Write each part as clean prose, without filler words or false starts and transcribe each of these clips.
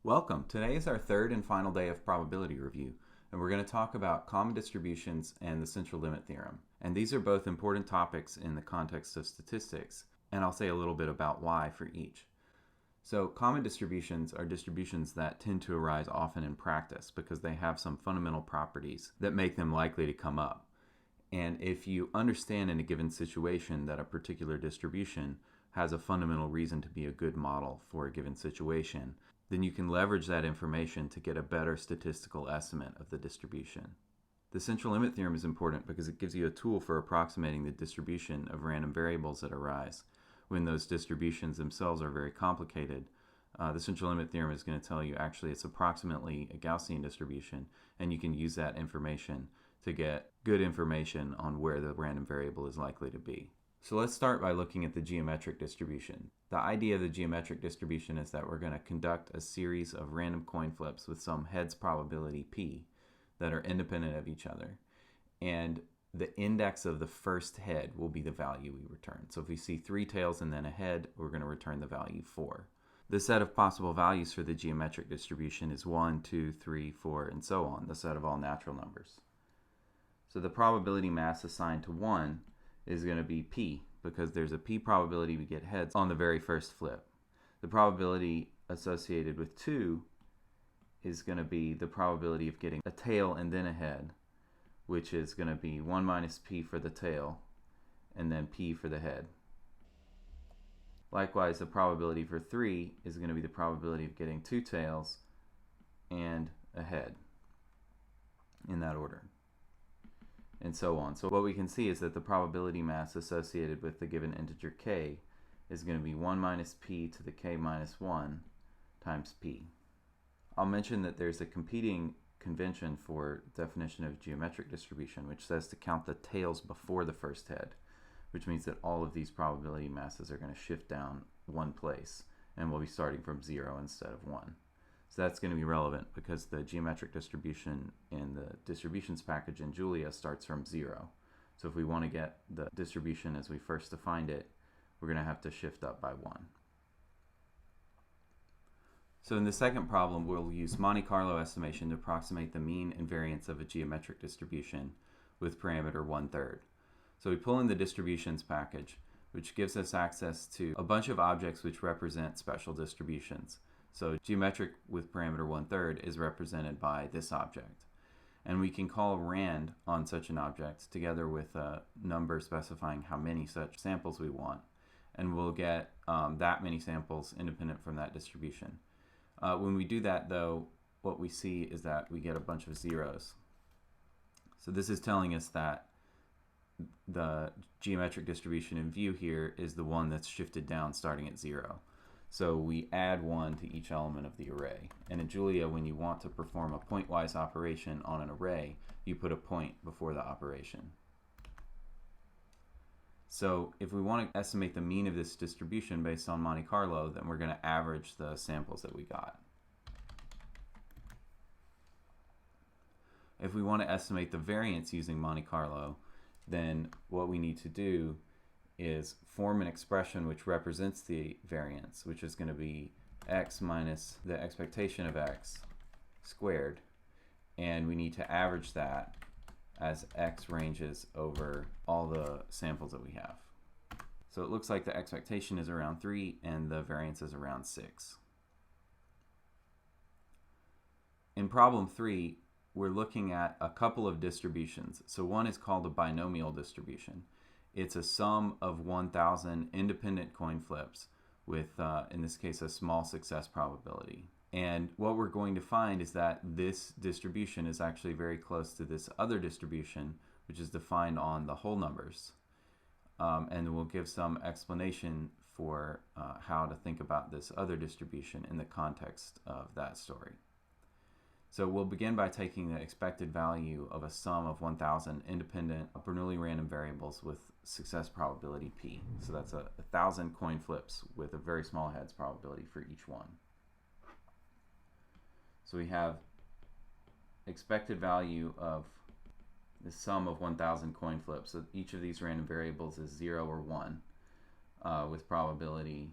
Welcome. Today is our third and final day of probability review, and we're going to talk about common distributions and the central limit theorem. And these are both important topics in the context of statistics, and I'll say a little bit about why for each. So common distributions are distributions that tend to arise often in practice because they have some fundamental properties that make them likely to come up. And if you understand in a given situation that a particular distribution has a fundamental reason to be a good model for a given situation, then you can leverage that information to get a better statistical estimate of the distribution. The central limit theorem is important because it gives you a tool for approximating the distribution of random variables that arise. When those distributions themselves are very complicated, the central limit theorem is going to tell you actually it's approximately a Gaussian distribution, and you can use that information to get good information on where the random variable is likely to be. So let's start by looking at the geometric distribution. The idea of the geometric distribution is that we're going to conduct a series of random coin flips with some heads probability p that are independent of each other. And the index of the first head will be the value we return. So if we see 3 tails and then a head, we're going to return the value 4. The set of possible values for the geometric distribution is 1, 2, 3, 4, and so on, the set of all natural numbers. So the probability mass assigned to 1 is going to be p, because there's a p probability we get heads on the very first flip. The probability associated with 2 is going to be the probability of getting a tail and then a head, which is going to be 1 minus p for the tail and then p for the head. Likewise, the probability for 3 is going to be the probability of getting 2 tails and a head, in that order, and so on. So what we can see is that the probability mass associated with the given integer k is going to be 1 minus p to the k minus 1 times p. I'll mention that there's a competing convention for definition of geometric distribution, which says to count the tails before the first head, which means that all of these probability masses are going to shift down one place, and we'll be starting from 0 instead of 1. So that's going to be relevant because the geometric distribution in the distributions package in Julia starts from 0. So if we want to get the distribution as we first defined it, we're going to have to shift up by 1. So in the second problem, we'll use Monte Carlo estimation to approximate the mean and variance of a geometric distribution with parameter 1/3. So we pull in the distributions package, which gives us access to a bunch of objects which represent special distributions. So geometric with parameter 1/3 is represented by this object. And we can call rand on such an object together with a number specifying how many such samples we want. And we'll get that many samples independent from that distribution. When we do that, though, what we see is that we get a bunch of zeros. So this is telling us that the geometric distribution in view here is the one that's shifted down starting at 0. So we add 1 to each element of the array. And in Julia, when you want to perform a pointwise operation on an array, you put a point before the operation. So if we want to estimate the mean of this distribution based on Monte Carlo, then we're going to average the samples that we got. If we want to estimate the variance using Monte Carlo, then what we need to do is form an expression which represents the variance, which is going to be x minus the expectation of x squared, and we need to average that as x ranges over all the samples that we have. So it looks like the expectation is around 3 and the variance is around 6. In problem 3, we're looking at a couple of distributions. So one is called a binomial distribution. It's a sum of 1,000 independent coin flips with, in this case, a small success probability. And what we're going to find is that this distribution is actually very close to this other distribution, which is defined on the whole numbers. And we'll give some explanation for how to think about this other distribution in the context of that story. So we'll begin by taking the expected value of a sum of 1,000 independent Bernoulli random variables with success probability p. So that's 1,000 coin flips with a very small heads probability for each one. So we have expected value of the sum of 1,000 coin flips. So each of these random variables is 0 or 1 with probability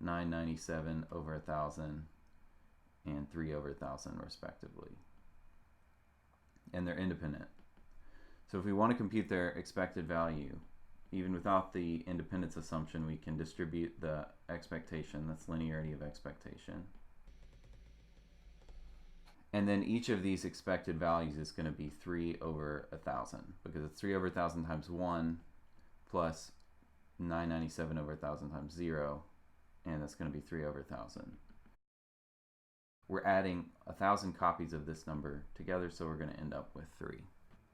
997 over 1,000 and and 3 over 1,000 respectively. And they're independent. So if we want to compute their expected value, even without the independence assumption, we can distribute the expectation, that's linearity of expectation. And then each of these expected values is going to be 3 over 1,000, because it's 3 over 1,000 times 1 plus 997 over 1,000 times 0, and that's going to be 3 over 1,000. We're adding 1,000 copies of this number together, so we're going to end up with 3.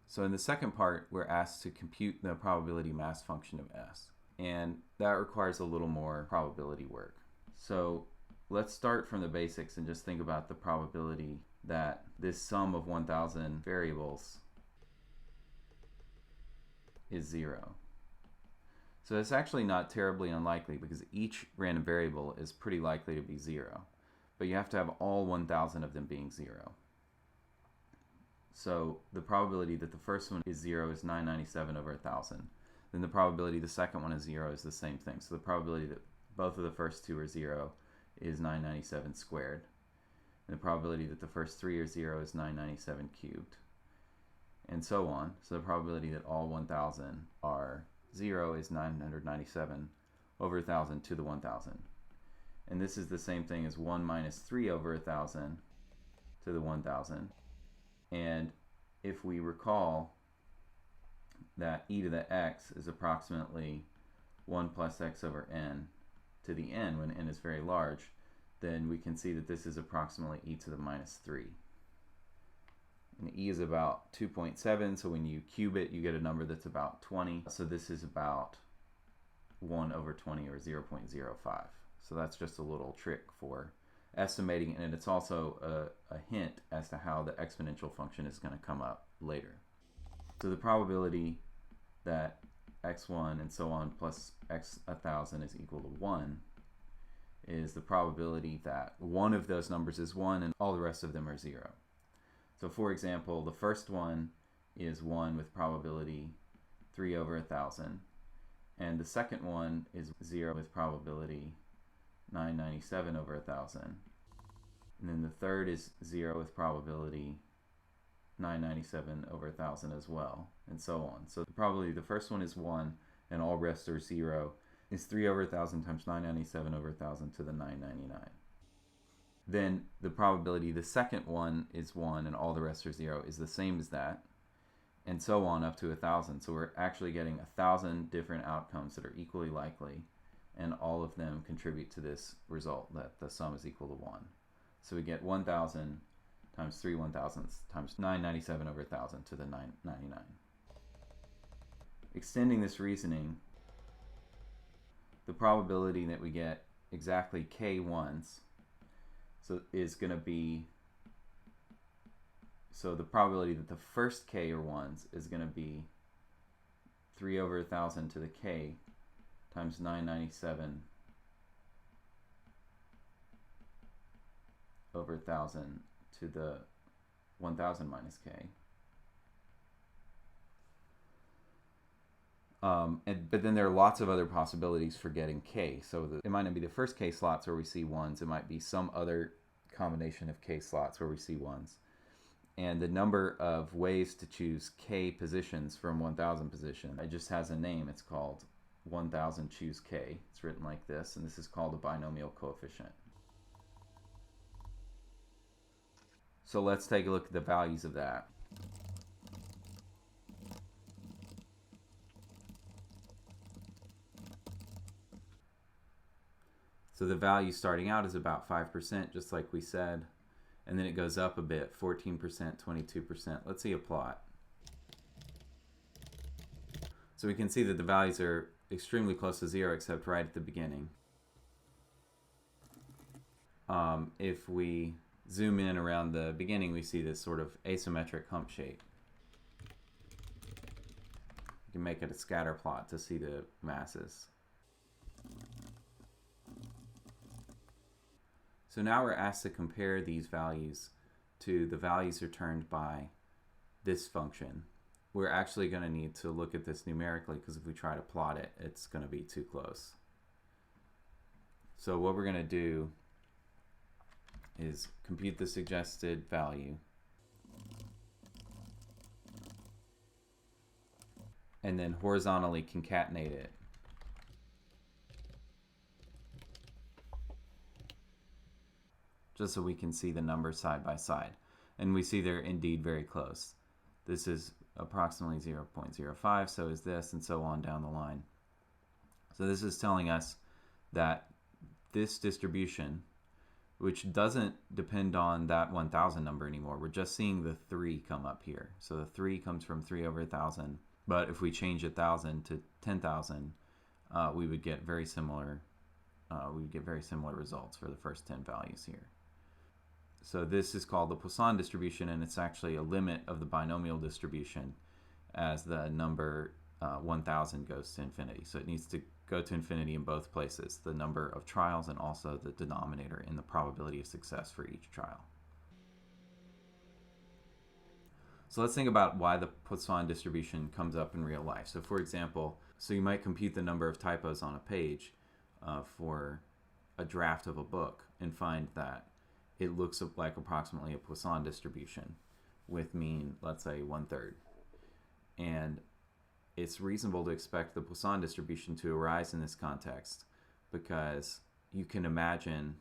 So in the second part, we're asked to compute the probability mass function of S, and that requires a little more probability work. So let's start from the basics and just think about the probability that this sum of 1,000 variables is 0. So it's actually not terribly unlikely, because each random variable is pretty likely to be 0. But you have to have all 1,000 of them being 0. So the probability that the first one is 0 is 997 over 1,000. Then the probability the second one is 0 is the same thing. So the probability that both of the first two are 0 is 997 squared. And the probability that the first three are 0 is 997 cubed. And so on. So the probability that all 1,000 are 0 is 997 over 1,000 to the 1,000. And this is the same thing as 1 minus 3 over 1,000 to the 1,000. And if we recall that e to the x is approximately 1 plus x over n to the n when n is very large, then we can see that this is approximately e to the minus 3. And e is about 2.7, so when you cube it, you get a number that's about 20. So this is about 1 over 20, or 0.05. So that's just a little trick for estimating, and it's also a hint as to how the exponential function is going to come up later. So the probability that x1 and so on plus x 1,000 is equal to 1 is the probability that one of those numbers is 1 and all the rest of them are 0. So for example, the first one is 1 with probability 3 over 1,000, and the second one is 0 with probability 997 over 1,000. And then the third is 0 with probability 997 over 1,000 as well, and so on. So the probability the first one is 1 and all rest are 0 is 3 over 1,000 times 997 over 1,000 to the 999. Then the probability the second one is 1 and all the rest are 0 is the same as that, and so on up to 1,000. So we're actually getting 1,000 different outcomes that are equally likely, and all of them contribute to this result that the sum is equal to 1. So we get 1,000 times 3 1,000ths times 997 over 1,000 to the 999. Extending this reasoning, the probability that we get exactly k ones is going to be, so the probability that the first k are ones is going to be 3 over 1,000 to the k times 997 over 1,000 to the 1,000 minus k. But then there are lots of other possibilities for getting k. So it might not be the first k slots where we see ones. It might be some other combination of k slots where we see ones. And the number of ways to choose k positions from 1,000 position, it just has a name. It's called 1,000 choose k. It's written like this, and this is called a binomial coefficient. So let's take a look at the values of that. So the value starting out is about 5%, just like we said, and then it goes up a bit, 14%, 22%. Let's see a plot. So we can see that the values are extremely close to 0, except right at the beginning. If we zoom in around the beginning, we see this sort of asymmetric hump shape. You can make it a scatter plot to see the masses. So now we're asked to compare these values to the values returned by this function. We're actually going to need to look at this numerically, because if we try to plot it, it's going to be too close. So what we're going to do is compute the suggested value and then horizontally concatenate it. Just so we can see the numbers side by side. And we see they're indeed very close. This is approximately 0.05, so is this, and so on down the line. So this is telling us that this distribution, which doesn't depend on that 1,000 number anymore, we're just seeing the 3 come up here. So the 3 comes from 3 over 1,000, but if we change 1,000 to 10,000, we would get very similar results for the first 10 values here. So this is called the Poisson distribution, and it's actually a limit of the binomial distribution as the number 1,000 goes to infinity. So it needs to go to infinity in both places, the number of trials and also the denominator in the probability of success for each trial. So let's think about why the Poisson distribution comes up in real life. So for example, so you might compute the number of typos on a page for a draft of a book and find that it looks like approximately a Poisson distribution with mean, let's say, 1/3. And it's reasonable to expect the Poisson distribution to arise in this context because you can imagine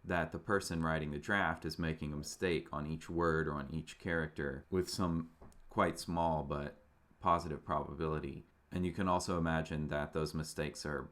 that the person writing the draft is making a mistake on each word or on each character with some quite small but positive probability. And you can also imagine that those mistakes are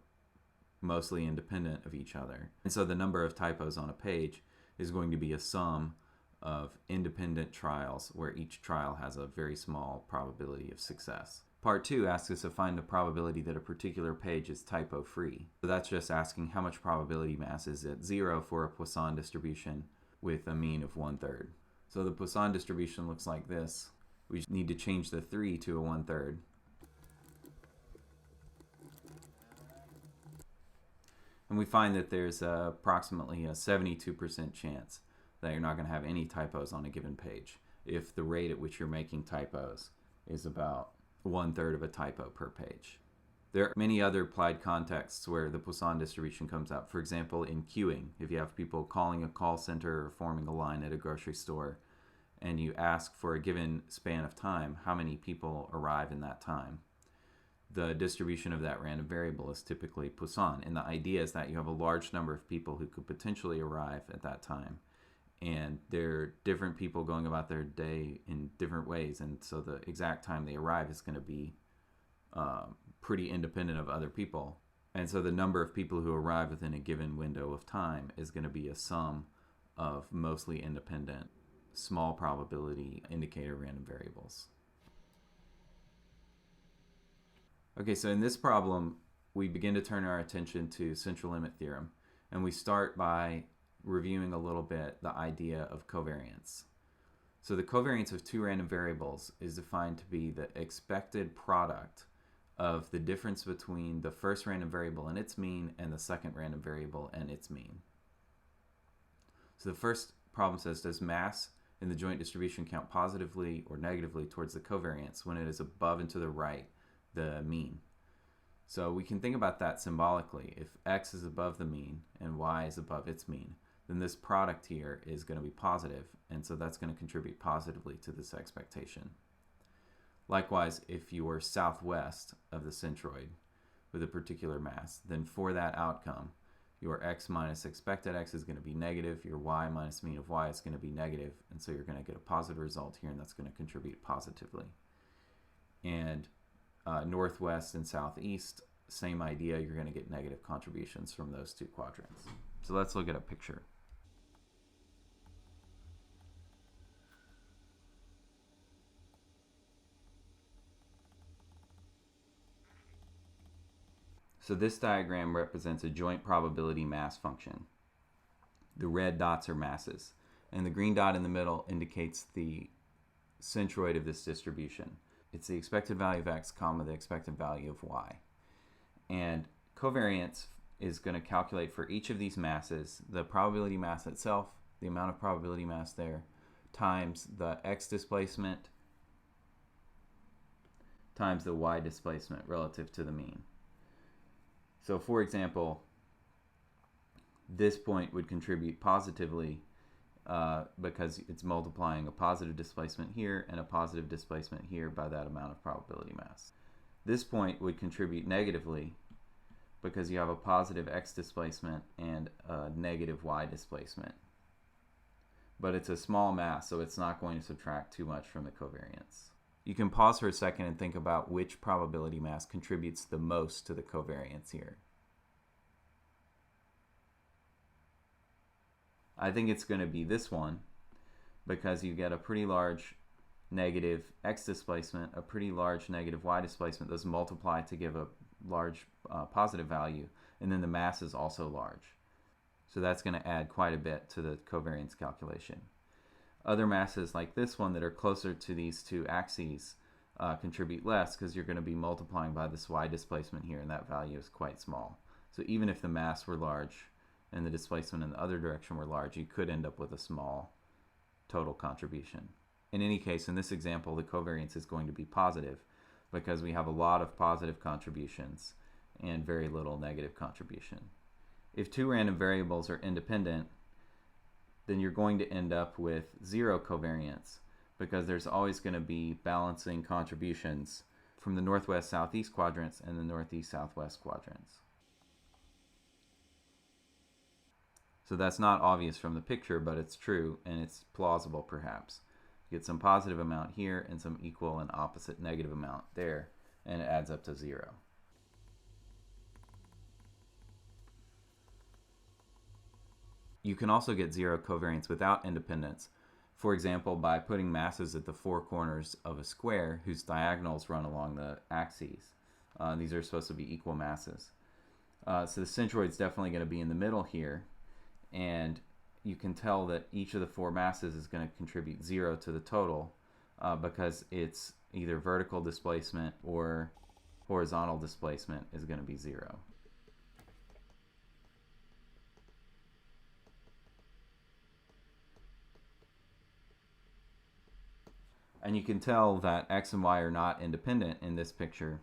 mostly independent of each other. And so the number of typos on a page is going to be a sum of independent trials where each trial has a very small probability of success. Part 2 asks us to find the probability that a particular page is typo-free. So that's just asking how much probability mass is at 0 for a Poisson distribution with a mean of 1/3. So the Poisson distribution looks like this. We need to change the 3 to a 1/3. And we find that there's approximately a 72% chance that you're not going to have any typos on a given page if the rate at which you're making typos is about 1/3 of a typo per page. There are many other applied contexts where the Poisson distribution comes up. For example, in queuing, if you have people calling a call center or forming a line at a grocery store, and you ask for a given span of time, how many people arrive in that time? The distribution of that random variable is typically Poisson. And the idea is that you have a large number of people who could potentially arrive at that time. And there are different people going about their day in different ways. And so the exact time they arrive is going to be pretty independent of other people. And so the number of people who arrive within a given window of time is going to be a sum of mostly independent, small probability indicator random variables. Okay, so in this problem, we begin to turn our attention to central limit theorem, and we start by reviewing a little bit the idea of covariance. So the covariance of two random variables is defined to be the expected product of the difference between the first random variable and its mean and the second random variable and its mean. So the first problem says, does mass in the joint distribution count positively or negatively towards the covariance when it is above and to the right the mean? So we can think about that symbolically. If x is above the mean and y is above its mean, then this product here is going to be positive, and so that's going to contribute positively to this expectation. Likewise, if you were southwest of the centroid with a particular mass, then for that outcome, your x minus expected x is going to be negative, your y minus mean of y is going to be negative, and so you're going to get a positive result here, and that's going to contribute positively. And northwest and southeast, same idea, you're going to get negative contributions from those two quadrants. So let's look at a picture. So this diagram represents a joint probability mass function. The red dots are masses, and the green dot in the middle indicates the centroid of this distribution. It's the expected value of x, comma, the expected value of y. And covariance is going to calculate for each of these masses the probability mass itself, the amount of probability mass there, times the x displacement, times the y displacement relative to the mean. So for example, this point would contribute positively, because it's multiplying a positive displacement here and a positive displacement here by that amount of probability mass. This point would contribute negatively because you have a positive x displacement and a negative y displacement. But it's a small mass, so it's not going to subtract too much from the covariance. You can pause for a second and think about which probability mass contributes the most to the covariance here. I think it's going to be this one, because you get a pretty large negative x displacement, a pretty large negative y displacement. Those multiply to give a large positive value, and then the mass is also large. So that's going to add quite a bit to the covariance calculation. Other masses like this one that are closer to these two axes contribute less because you're going to be multiplying by this y displacement here, and that value is quite small. So even if the mass were large and the displacement in the other direction were large, you could end up with a small total contribution. In any case, in this example, the covariance is going to be positive because we have a lot of positive contributions and very little negative contribution. If two random variables are independent, then you're going to end up with zero covariance because there's always going to be balancing contributions from the northwest-southeast quadrants and the northeast-southwest quadrants. So that's not obvious from the picture, but it's true, and it's plausible perhaps. You get some positive amount here and some equal and opposite negative amount there, and it adds up to zero. You can also get zero covariance without independence, for example, by putting masses at the four corners of a square whose diagonals run along the axes. These are supposed to be equal masses. So the centroid is definitely going to be in the middle here, and you can tell that each of the four masses is going to contribute zero to the total because it's either vertical displacement or horizontal displacement is going to be zero. And you can tell that x and y are not independent in this picture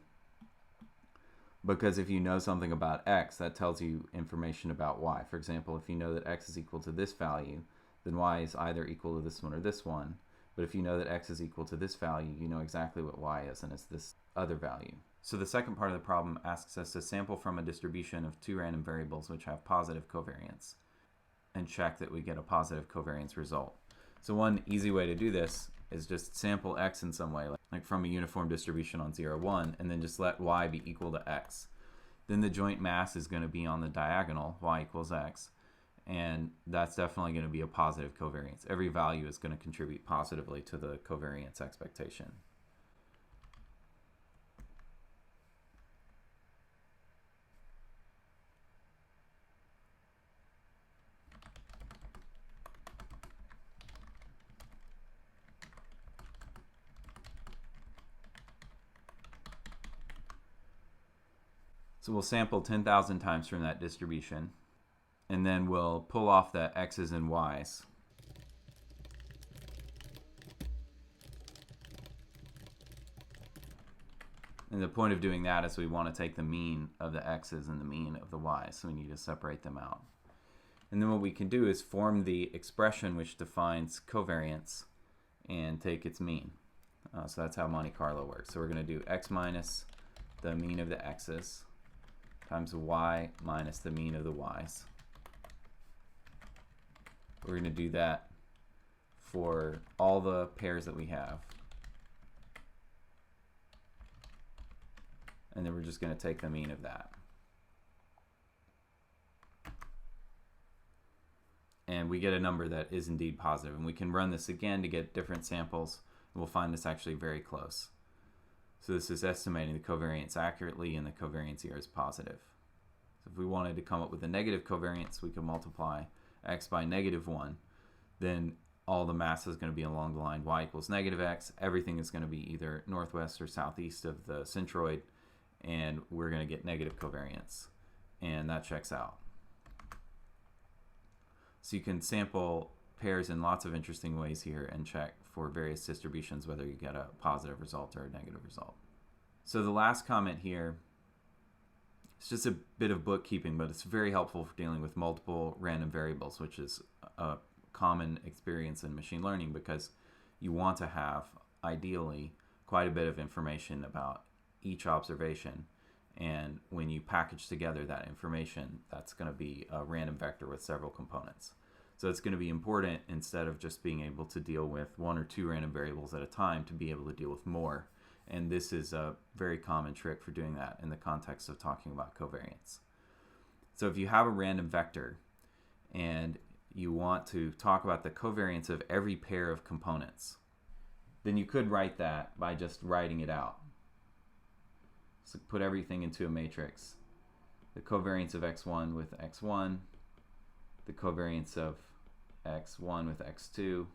because if you know something about x, that tells you information about y. For example, if you know that x is equal to this value, then y is either equal to this one or this one. But if you know that x is equal to this value, you know exactly what y is, and it's this other value. So the second part of the problem asks us to sample from a distribution of two random variables which have positive covariance and check that we get a positive covariance result. So one easy way to do this is just sample x in some way, like from a uniform distribution on 0, 1, and then just let y be equal to x. Then the joint mass is going to be on the diagonal, y equals x, and that's definitely going to be a positive covariance. Every value is going to contribute positively to the covariance expectation. So we'll sample 10,000 times from that distribution, and then we'll pull off the x's and y's. And the point of doing that is we want to take the mean of the x's and the mean of the y's, so we need to separate them out. And then what we can do is form the expression which defines covariance and take its mean. So that's how Monte Carlo works. So we're going to do x minus the mean of the x's times y minus the mean of the y's. We're going to do that for all the pairs that we have. And then we're just going to take the mean of that. And we get a number that is indeed positive. And we can run this again to get different samples. And we'll find this actually very close. So this is estimating the covariance accurately, and the covariance here is positive. So if we wanted to come up with a negative covariance, we can multiply x by -1. Then all the mass is going to be along the line y equals -x. Everything is going to be either northwest or southeast of the centroid, and we're going to get negative covariance. And that checks out. So you can sample pairs in lots of interesting ways here and check for various distributions whether you get a positive result or a negative result. So the last comment here, it's just a bit of bookkeeping, but it's very helpful for dealing with multiple random variables, which is a common experience in machine learning, because you want to have, ideally, quite a bit of information about each observation. And when you package together that information, that's going to be a random vector with several components. So it's going to be important, instead of just being able to deal with one or two random variables at a time, to be able to deal with more. And this is a very common trick for doing that in the context of talking about covariance. So if you have a random vector and you want to talk about the covariance of every pair of components, then you could write that by just writing it out. So put everything into a matrix. The covariance of x1 with x1, the covariance of x1 with x2,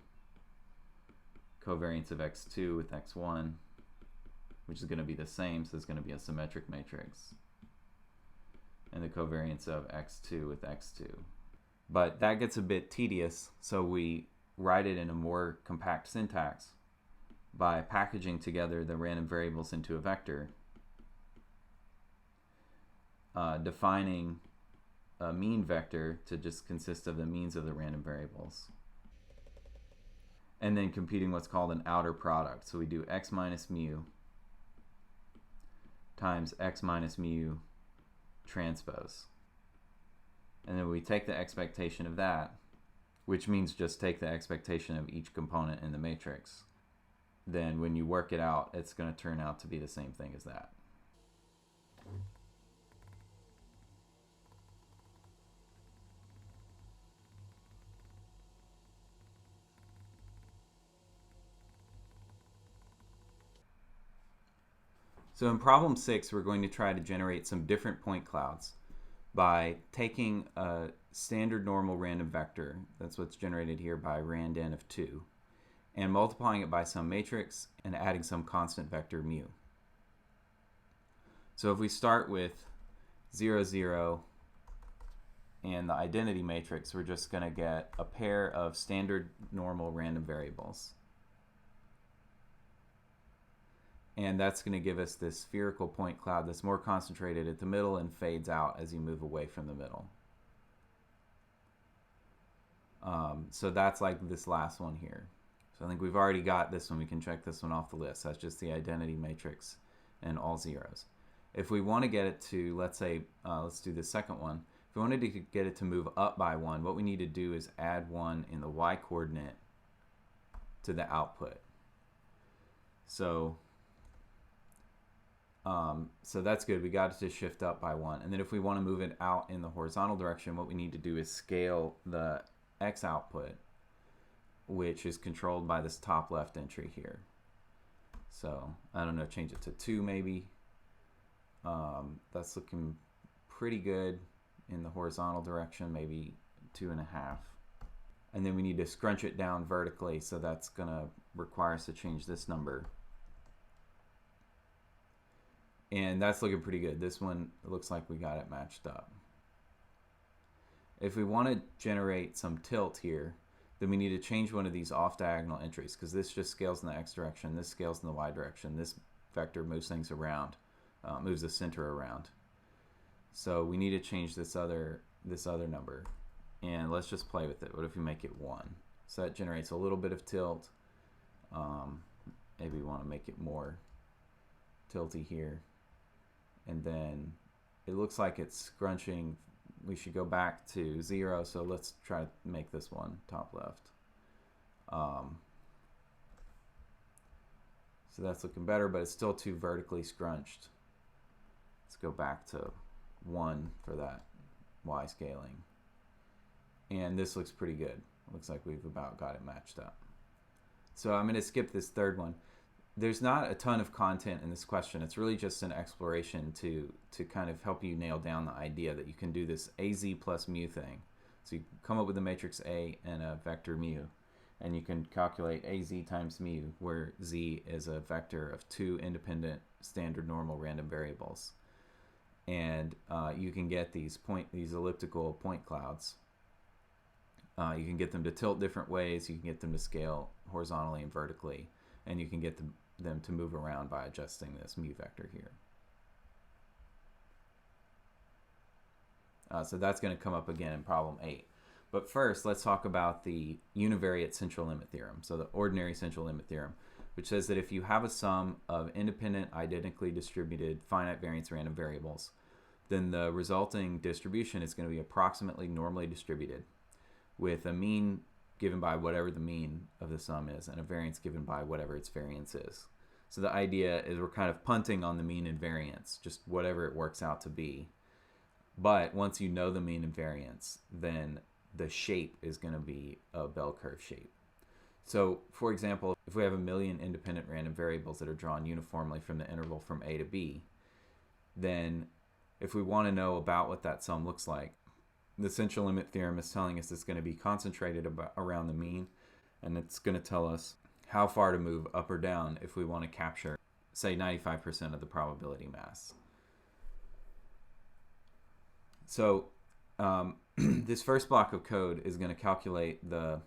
covariance of x2 with x1, which is going to be the same, so it's going to be a symmetric matrix, and the covariance of x2 with x2. But that gets a bit tedious, so we write it in a more compact syntax by packaging together the random variables into a vector, defining a mean vector to just consist of the means of the random variables, and then computing what's called an outer product. So we do x minus mu times x minus mu transpose. And then we take the expectation of that, which means just take the expectation of each component in the matrix. Then when you work it out, it's going to turn out to be the same thing as that. So in problem 6, we're going to try to generate some different point clouds by taking a standard normal random vector, that's what's generated here by rand_n of 2, and multiplying it by some matrix and adding some constant vector mu. So if we start with 0, 0, and the identity matrix, we're just going to get a pair of standard normal random variables. And that's going to give us this spherical point cloud that's more concentrated at the middle and fades out as you move away from the middle. So that's like this last one here. So I think we've already got this one. We can check this one off the list. That's just the identity matrix and all zeros. If we want to get it to, let's say, let's do the second one. If we wanted to get it to move up by 1, what we need to do is add 1 in the y-coordinate to the output. So that's good. We got it to shift up by 1. And then if we want to move it out in the horizontal direction, what we need to do is scale the x output, which is controlled by this top left entry here. So I don't know, change it to 2 maybe. That's looking pretty good in the horizontal direction, maybe 2.5. And then we need to scrunch it down vertically, so that's going to require us to change this number. And that's looking pretty good. This one looks like we got it matched up. If we want to generate some tilt here, then we need to change one of these off-diagonal entries, because this just scales in the x direction, this scales in the y direction. This vector moves things around, moves the center around. So we need to change this other number. And let's just play with it. What if we make it 1? So that generates a little bit of tilt. Maybe we want to make it more tilty here. And then it looks like it's scrunching. We should go back to 0, so let's try to make this one top left. So that's looking better, but it's still too vertically scrunched. Let's go back to 1 for that y scaling. And this looks pretty good. It looks like we've about got it matched up. So I'm going to skip this third one. There's not a ton of content in this question. It's really just an exploration to kind of help you nail down the idea that you can do this AZ plus mu thing. So you come up with a matrix A and a vector mu, and you can calculate AZ times mu, where Z is a vector of 2 independent standard normal random variables. And you can get these elliptical point clouds. You can get them to tilt different ways. You can get them to scale horizontally and vertically. And you can get them to move around by adjusting this mu vector here. So that's going to come up again in problem 8. But first, let's talk about the univariate central limit theorem, so the ordinary central limit theorem, which says that if you have a sum of independent, identically distributed, finite variance random variables, then the resulting distribution is going to be approximately normally distributed, with a mean given by whatever the mean of the sum is, and a variance given by whatever its variance is. So the idea is we're kind of punting on the mean and variance, just whatever it works out to be. But once you know the mean and variance, then the shape is going to be a bell curve shape. So, for example, if we have 1,000,000 independent random variables that are drawn uniformly from the interval from A to B, then if we want to know about what that sum looks like, the central limit theorem is telling us it's going to be concentrated around the mean, and it's going to tell us how far to move up or down if we want to capture, say, 95% of the probability mass. So this first block of code is going to calculate the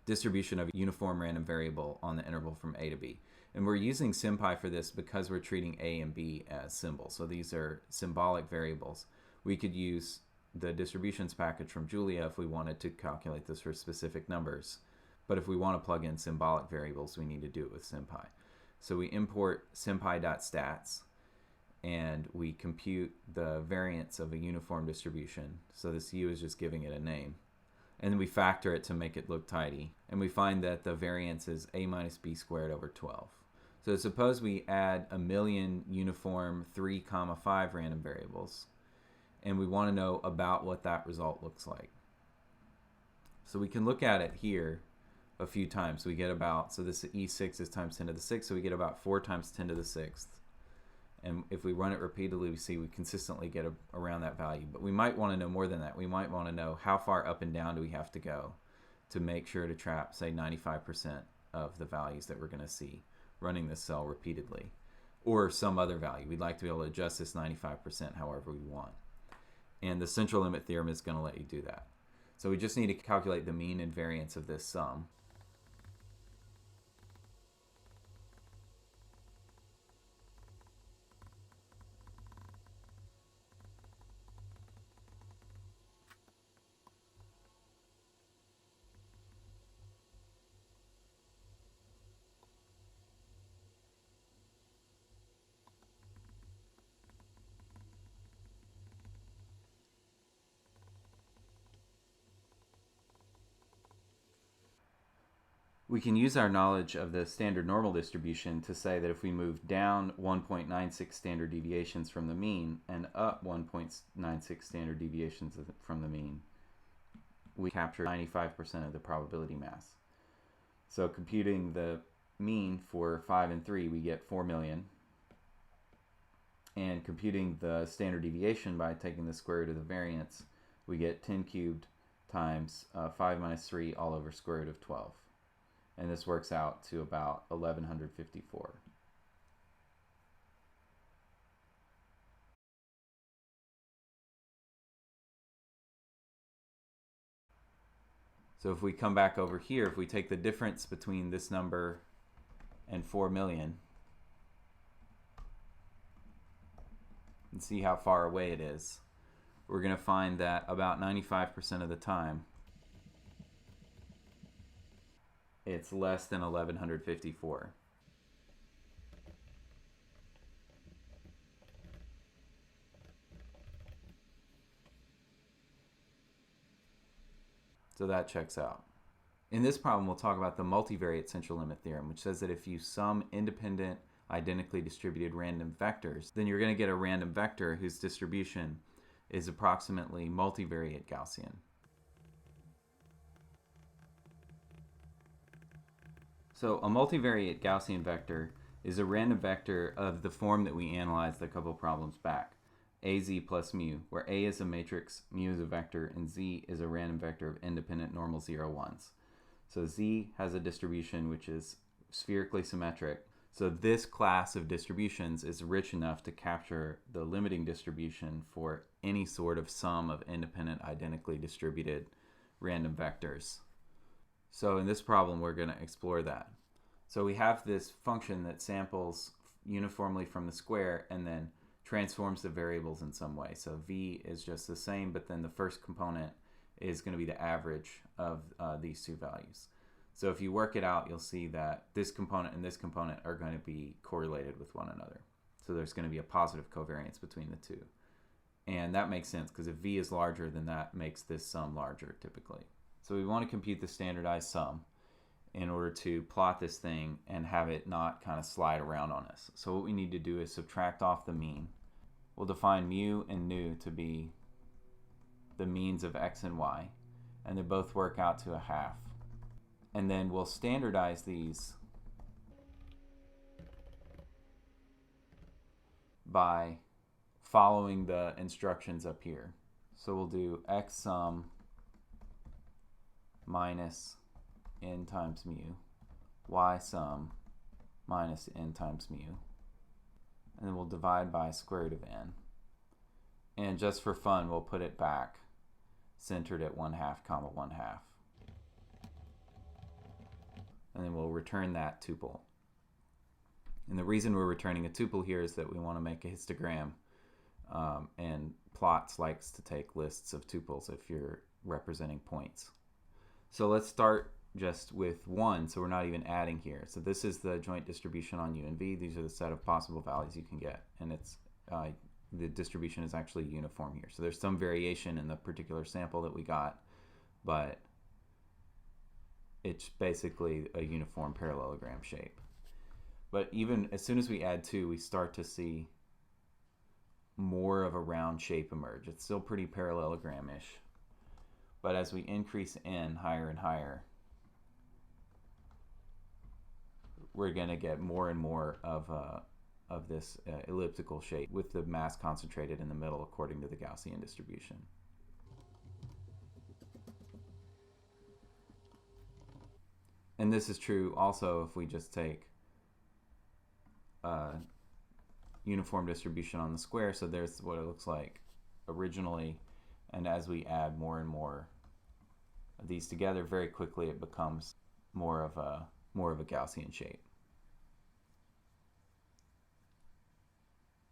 distribution of a uniform random variable on the interval from A to B. And we're using SymPy for this because we're treating A and B as symbols. So these are symbolic variables. We could use the distributions package from Julia if we wanted to calculate this for specific numbers. But if we want to plug in symbolic variables, we need to do it with SymPy. So we import sympy.stats, and we compute the variance of a uniform distribution. So this U is just giving it a name. And then we factor it to make it look tidy. And we find that the variance is a minus b squared over 12. So suppose we add 1,000,000 uniform 3, 5 random variables, and we want to know about what that result looks like. So we can look at it here a few times. We get about, so this E6 is times 10 to the 6th, so we get about 4 times 10 to the 6th. And if we run it repeatedly, we see we consistently get around that value. But we might want to know more than that. We might want to know how far up and down do we have to go to make sure to trap, say, 95% of the values that we're going to see running this cell repeatedly. Or some other value. We'd like to be able to adjust this 95% however we want. And the central limit theorem is going to let you do that. So we just need to calculate the mean and variance of this sum. We can use our knowledge of the standard normal distribution to say that if we move down 1.96 standard deviations from the mean and up 1.96 standard deviations from the mean, we capture 95% of the probability mass. So computing the mean for 5 and 3, we get 4 million. And computing the standard deviation by taking the square root of the variance, we get 10 cubed times 5 minus 3 all over square root of 12. And this works out to about 1154. So if we come back over here, if we take the difference between this number and 4 million and see how far away it is, we're going to find that about 95% of the time it's less than 1154. So that checks out. In this problem, we'll talk about the multivariate central limit theorem, which says that if you sum independent, identically distributed random vectors, then you're going to get a random vector whose distribution is approximately multivariate Gaussian. So a multivariate Gaussian vector is a random vector of the form that we analyzed a couple problems back, AZ plus mu, where A is a matrix, mu is a vector, and Z is a random vector of independent normal 0, 1s. So Z has a distribution which is spherically symmetric. So this class of distributions is rich enough to capture the limiting distribution for any sort of sum of independent, identically distributed random vectors. So in this problem, we're going to explore that. So we have this function that samples uniformly from the square and then transforms the variables in some way. So V is just the same, but then the first component is going to be the average of these two values. So if you work it out, you'll see that this component and this component are going to be correlated with one another. So there's going to be a positive covariance between the two. And that makes sense because if v is larger, then that makes this sum larger typically. So we want to compute the standardized sum in order to plot this thing and have it not kind of slide around on us. So what we need to do is subtract off the mean. We'll define mu and nu to be the means of x and y, and they both work out to a half. And then we'll standardize these by following the instructions up here. So we'll do x sum minus n times mu, y sum minus n times mu, and then we'll divide by square root of n. And just for fun, we'll put it back centered at 1/2 comma 1/2. And then we'll return that tuple. And the reason we're returning a tuple here is that we want to make a histogram, and plots likes to take lists of tuples if you're representing points. So let's start just with 1, so we're not even adding here. So this is the joint distribution on u and v. These are the set of possible values you can get, and it's the distribution is actually uniform here. So there's some variation in the particular sample that we got, but it's basically a uniform parallelogram shape. But even as soon as we add 2, we start to see more of a round shape emerge. It's still pretty parallelogram-ish, but as we increase n higher and higher, we're going to get more and more of this elliptical shape with the mass concentrated in the middle according to the Gaussian distribution. And this is true also if we just take uniform distribution on the square. So there's what it looks like originally, and as we add more and more of these together, very quickly it becomes more of a Gaussian shape.